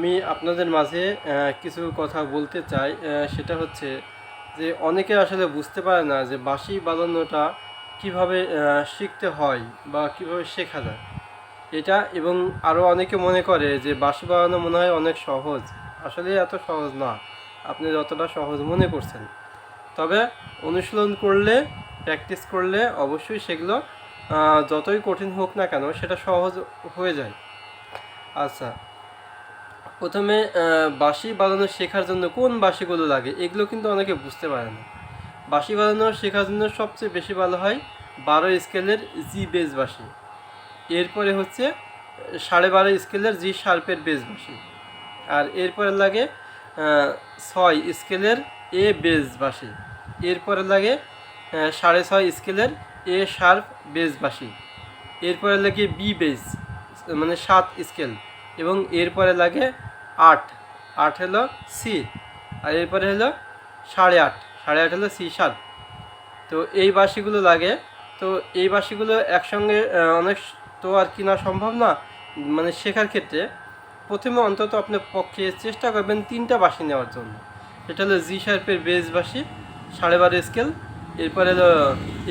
আমি আপনাদের মাঝে কিছু কথা বলতে চাই। সেটা হচ্ছে যে অনেকে আসলে বুঝতে পারে না যে বাঁশি বাজানোটা কিভাবে শিখতে হয় বা কিভাবে শেখা যায় এটা। এবং আরও অনেকে মনে করে যে বাঁশি বাজানো মনে হয় অনেক সহজ। আসলে এত সহজ না আপনি যতটা সহজ মনে করছেন। তবে অনুশীলন করলে, প্র্যাকটিস করলে অবশ্যই সেগুলো যতই কঠিন হোক না কেন সেটা সহজ হয়ে যায়। আচ্ছা, প্রথমে বাঁশি বাজানো শেখার জন্য কোন বাঁশিগুলো লাগে এগুলো কিন্তু অনেকে বুঝতে পারে না। বাঁশি বাজানো শেখার জন্য সবচেয়ে বেশি ভালো হয় 12 স্কেলের জি বেস বাঁশি। এরপরে হচ্ছে 12.5 স্কেলের জি শার্পের বেস বাঁশি। আর এরপরে লাগে 6 স্কেলের এ বেস বাঁশি। এরপরে লাগে 6.5 স্কেলের এ শার্প বেস বাঁশি। এরপরে লাগে বি বেস মানে 7 স্কেল। এবং এরপরে লাগে 8 হলো সি। আর এরপরে হলো 8.5 হলো সি শার্প। তো এই বাঁশিগুলো লাগে। তো এই বাঁশিগুলো একসঙ্গে অনেক তো আর কিনা সম্ভব না। মানে শেখার ক্ষেত্রে প্রথমে অন্তত আপনার পক্ষে চেষ্টা করবেন 3টা বাঁশি নেওয়ার জন্য। সেটা হলো জি শার্পের বেস বাঁশি 12.5 স্কেল। এরপরে হলো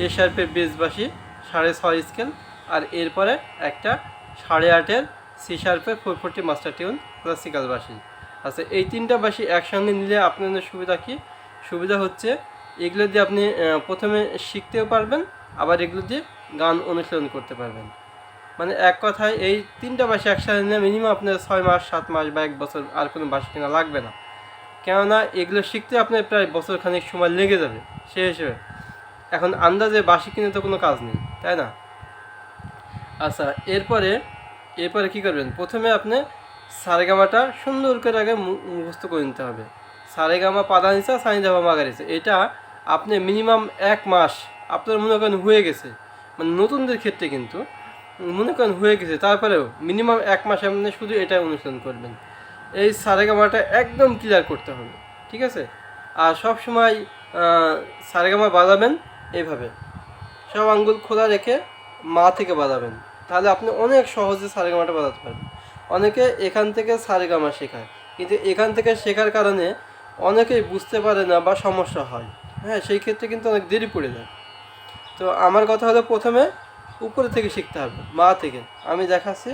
এ শার্পের বেস বাঁশি 6.5 স্কেল। আর এরপরে একটা 8.5-এর সি শার্পের 440 মাস্টার টিউন ক্লাসিক্যাল বাঁশি। আচ্ছা, এই 3টা বাঁশি একসঙ্গে নিলে আপনাদের সুবিধা কী? সুবিধা হচ্ছে এগুলো দিয়ে আপনি প্রথমে শিখতেও পারবেন, আবার এগুলো দিয়ে গান অনুশীলন করতে পারবেন। মানে এক কথায় এই 3টা বাঁশি একসাথে নিয়ে মিনিমাম আপনার 6 মাস 7 মাস বা 1 বছর আর কোনো বাঁশি কেনা লাগবে না। কেননা এগুলো শিখতে আপনার প্রায় বছর খানিক সময় লেগে যাবে সে হিসেবে। এখন আন্দাজে বাঁশি কিনে তো কোনো কাজ নেই, তাই না? আচ্ছা, এরপরে কী করবেন? প্রথমে আপনি সারেগামাটা সুন্দর করে আগে মুখস্থ করে নিতে হবে। সারেগামা পাদানিসা সানিধাপা মাগারিসা, এটা আপনি মিনিমাম 1 মাস আপনার মনে করেন হয়ে গেছে, মানে নতুনদের ক্ষেত্রে কিন্তু মনে করেন হয়ে গেছে, তারপরেও মিনিমাম 1 মাস আপনি শুধু এটা অনুশীলন করবেন। এই সারেগামাটা একদম ক্লিয়ার করতে হবে, ঠিক আছে? আর সব সময় সারেগামা বাজাবেন এইভাবে, সব আঙ্গুল খোলা রেখে মা থেকে বাজাবেন। তাহলে আপনি অনেক সহজে সারেগামাটা বাজাতে পারবেন। অনেকে এখান থেকে সারেগামা শেখায়, কিন্তু এখান থেকে শেখার কারণে অনেকেই বুঝতে পারে না বা সমস্যা হয়। হ্যাঁ, সেই ক্ষেত্রে কিন্তু অনেক দেরি পড়ে যায়। তো আমার কথা হলো প্রথমে উপরে থেকে শিখতে হবে, মা থেকে। আমি দেখাচ্ছি।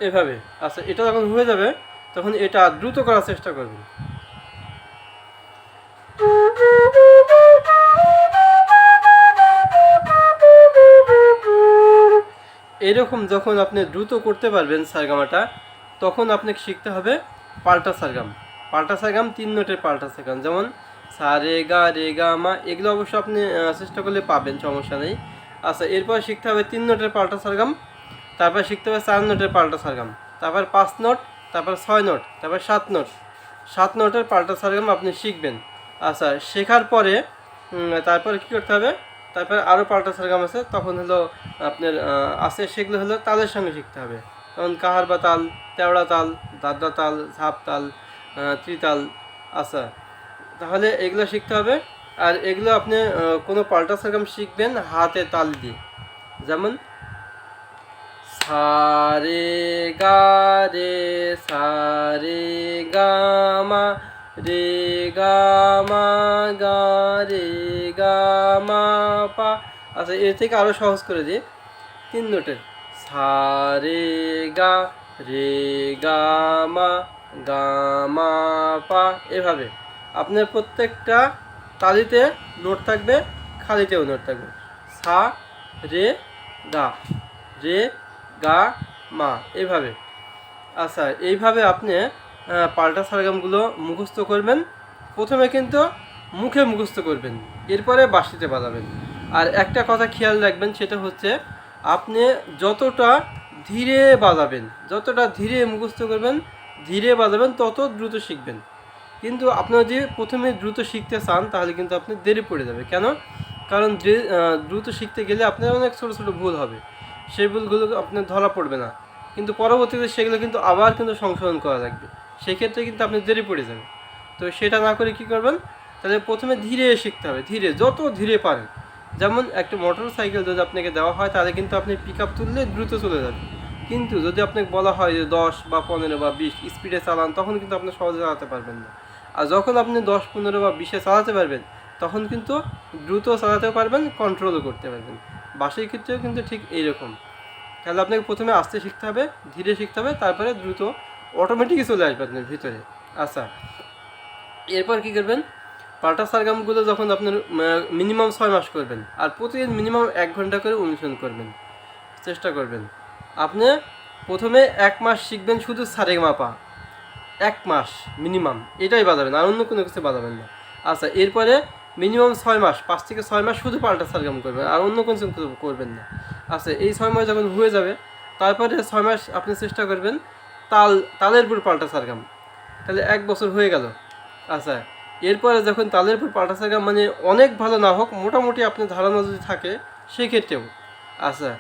এভাবে। আচ্ছা, এটা যখন হয়ে যাবে তখন এটা দ্রুত করার চেষ্টা করবেন। এরকম যখন আপনি দ্রুত করতে পারবেন সারগামাটা, তখন আপনাকে শিখতে হবে পাল্টা সারগাম। পাল্টা সারগাম 3 নোটের পাল্টা সারগাম, যেমন সা রে গা মা, এগুলো অবশ্য আপনি চেষ্টা করলে পাবেন, সমস্যা নেই। আচ্ছা, এরপর শিখতে হবে 3 নোটের পাল্টা সারগাম, তারপর শিখতে হবে 4 নোটের পাল্টা সারগাম, তারপর 5 নোট, তারপর 6 নোট, তারপর 7 নোট। 7 নোটের পাল্টা সারগাম আপনি শিখবেন। আচ্ছা, শেখার পরে তারপরে কী করতে হবে? তারপরে আরও পাল্টা সারগাম আছে, তখন হলো আপনার আছে, সেগুলো হলো তালের সঙ্গে শিখতে হবে। যেমন কাহার বা তাল, তেওড়া তাল, দাদরা তাল, ঝাপ তাল, ত্রিতাল। আচ্ছা, তাহলে এগুলো শিখতে হবে। আর এগুলো আপনি কোনো পাল্টা সারগাম শিখবেন হাতে তাল দিয়ে, যেমন সা রে গা রে, সা রে গা মা, রে গা মা, গা রে গা মা পা। আচ্ছা, এর থেকে আরও সহজ করে দিই, 3 নোটের সা রে গা, রে গা মা, গা মা পা। এভাবে আপনার প্রত্যেকটা তালিতে নোট থাকবে, খালিতেও নোট থাকবে। সা রে গা, রে গা মা, এভাবে। আচ্ছা, এইভাবে আপনি পাল্টা সারগামগুলো মুখস্থ করবেন। প্রথমে কিন্তু মুখে মুখস্থ করবেন, এরপরে বাঁশিতে বাজাবেন। আর একটা কথা খেয়াল রাখবেন, সেটা হচ্ছে আপনি যতটা ধীরে বাজাবেন, যতটা ধীরে মুখস্থ করবেন, ধীরে বাজাবেন, তত দ্রুত শিখবেন। কিন্তু আপনারা যদি প্রথমে দ্রুত শিখতে চান তাহলে কিন্তু আপনি দেরি পড়ে যাবে। কেন? কারণ দ্রুত শিখতে গেলে আপনার অনেক ছোটো ছোটো ভুল হবে, সেই ভুলগুলো আপনার ধরা পড়বে না, কিন্তু পরবর্তীতে সেগুলো কিন্তু আবার কিন্তু সংশোধন করা লাগবে, সেক্ষেত্রে কিন্তু আপনি দেরি পড়ে যাবে। তো সেটা না করে কী করবেন, তাহলে প্রথমে ধীরে শিখতে হবে, ধীরে, যত ধীরে পারেন। যেমন একটা মোটর সাইকেল যদি আপনাকে দেওয়া হয় তাহলে কিন্তু আপনি পিক আপ তুললে দ্রুত চলে যাবে, কিন্তু যদি আপনাকে বলা হয় যে 10 বা 15 বা 20 স্পিডে চালান, তখন কিন্তু আপনি সহজে চালাতে পারবেন না। আর যখন আপনি 10, 15 বা 20-এ চালাতে পারবেন, তখন কিন্তু দ্রুত চালাতে পারবেন, কন্ট্রোলও করতে পারবেন। বাসের ক্ষেত্রেও কিন্তু ঠিক এইরকম। তাহলে আপনাকে প্রথমে আস্তে শিখতে হবে, ধীরে শিখতে হবে, তারপরে দ্রুত অটোমেটিকই চলে আসবে আপনার ভিতরে। আচ্ছা, এরপর কী করবেন, পাল্টা সারগামগুলো যখন আপনার মিনিমাম 6 মাস করবেন, আর প্রতিদিন মিনিমাম 1 ঘন্টা করে অনুশীলন করবেন, চেষ্টা করবেন। আপনি প্রথমে 1 মাস শিখবেন শুধু সারেগামাপা, 1 মাস মিনিমাম এটাই বাজাবেন, আর অন্য কোনো কিছু বাজাবেন না। আচ্ছা, এরপরে মিনিমাম 6 মাস, 5 থেকে 6 মাস শুধু পাল্টা সারগাম করবেন, আর অন্য কোনো কিছু করবেন না। আচ্ছা, এই 6 মাস যখন হয়ে যাবে, তারপরে 6 মাস আপনি চেষ্টা করবেন তালের উপর পাল্টা সারগাম, তাহলে 1 বছর হয়ে গেল। আচ্ছা, এরপরে যখন তালের উপর পাল্টা সারগাম মানে অনেক ভালো না হোক, মোটামুটি আপনার ধারণা যদি থাকে সেক্ষেত্রেও। আচ্ছা,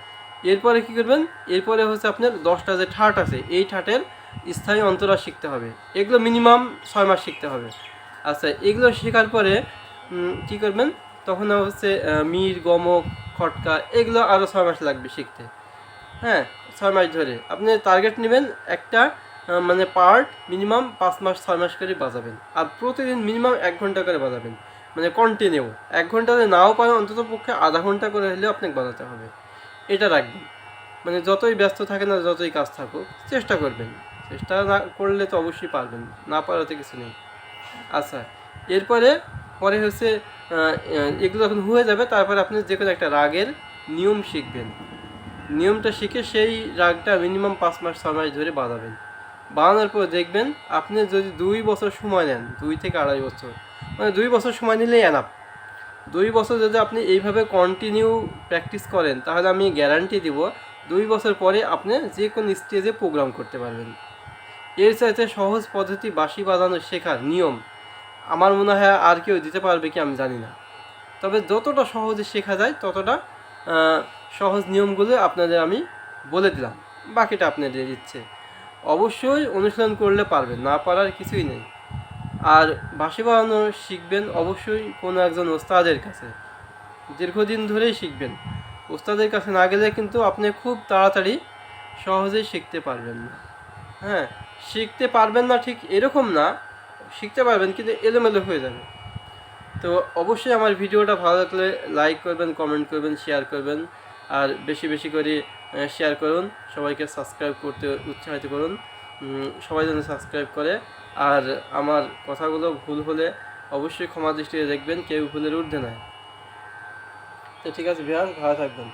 এরপরে কী করবেন, এরপরে হচ্ছে আপনার 10টা যে ঠাট আছে, এই ঠাটের স্থায়ী অন্তরা শিখতে হবে, এগুলো মিনিমাম 6 মাস শিখতে হবে। আচ্ছা, এগুলো শেখার পরে কী করবেন, তখন হচ্ছে মির, গমক, খটকা, এগুলো আরও 6 মাস লাগবে শিখতে। হ্যাঁ, 6 মাস ধরে আপনি টার্গেট নেবেন একটা মানে পার্ট মিনিমাম 5 মাস 6 মাস করে বাজাবেন, আর প্রতিদিন মিনিমাম 1 ঘন্টা করে বাজাবেন, মানে কন্টিনিউ 1 ঘন্টাতে নাও পারেন, অন্তত পক্ষে আধা ঘন্টা করে হলেও আপনাকে বাজাতে হবে, এটা রাখবেন। মানে যতই ব্যস্ত থাকে না, যতই কাজ থাকুক, চেষ্টা করবেন, চেষ্টা না করলে তো অবশ্যই পারবেন, না পারাতে কিছু নেই। আচ্ছা, এরপরে হচ্ছে এগুলো যখন হয়ে যাবে, তারপরে আপনি যে কোনো একটা রাগের নিয়ম শিখবেন, নিয়মটা শিখে সেই রাগটা মিনিমাম 5 মাস 6 মাস ধরে বাজাবেন। বানানোর পর দেখবেন, আপনি যদি 2 বছর সময় নেন, 2 থেকে 2.5 বছর, মানে 2 বছর সময় নিলেই এনাফ। 2 বছর যদি আপনি এইভাবে কন্টিনিউ প্র্যাকটিস করেন, তাহলে আমি গ্যারান্টি দিব 2 বছর পরে আপনি যে কোনো স্টেজে প্রোগ্রাম করতে পারবেন। এর চাইতে সহজ পদ্ধতি বাঁশি বাজানো শেখার নিয়ম আমার মনে হয় আর কেউ দিতে পারবে কি আমি জানি না। তবে যতটা সহজে শেখা যায় ততটা সহজ নিয়মগুলো আপনাদের আমি বলে দিলাম, বাকিটা আপনাদের ইচ্ছে। অবশ্যই অনুশীলন করলে পারবেন, না পারার কিছুই নেই। আর বাঁশি বাজানো শিখবেন অবশ্যই কোনো একজন ওস্তাদের কাছে, দীর্ঘদিন ধরেই শিখবেন। ওস্তাদের কাছে না গেলে কিন্তু আপনি খুব তাড়াতাড়ি সহজেই শিখতে পারবেন না। হ্যাঁ, শিখতে পারবেন না ঠিক এরকম না, শিখতে পারবেন কিন্তু এলোমেলো হয়ে যাবে। তো অবশ্যই আমার ভিডিওটা ভালো লাগলে লাইক করবেন, কমেন্ট করবেন, শেয়ার করবেন, আর বেশি বেশি করে শেয়ার করুন, সবাইকে সাবস্ক্রাইব করতে উৎসাহিত করুন, সবাই যেন সাবস্ক্রাইব করে। আর আমার কথাগুলো ভুল হলে অবশ্যই ক্ষমা দৃষ্টিতে দেখবেন, কেউ ভুলের ঊর্ধ্বে নয়। তো ঠিক আছে ভিউয়ার্স, ভালো থাকবেন।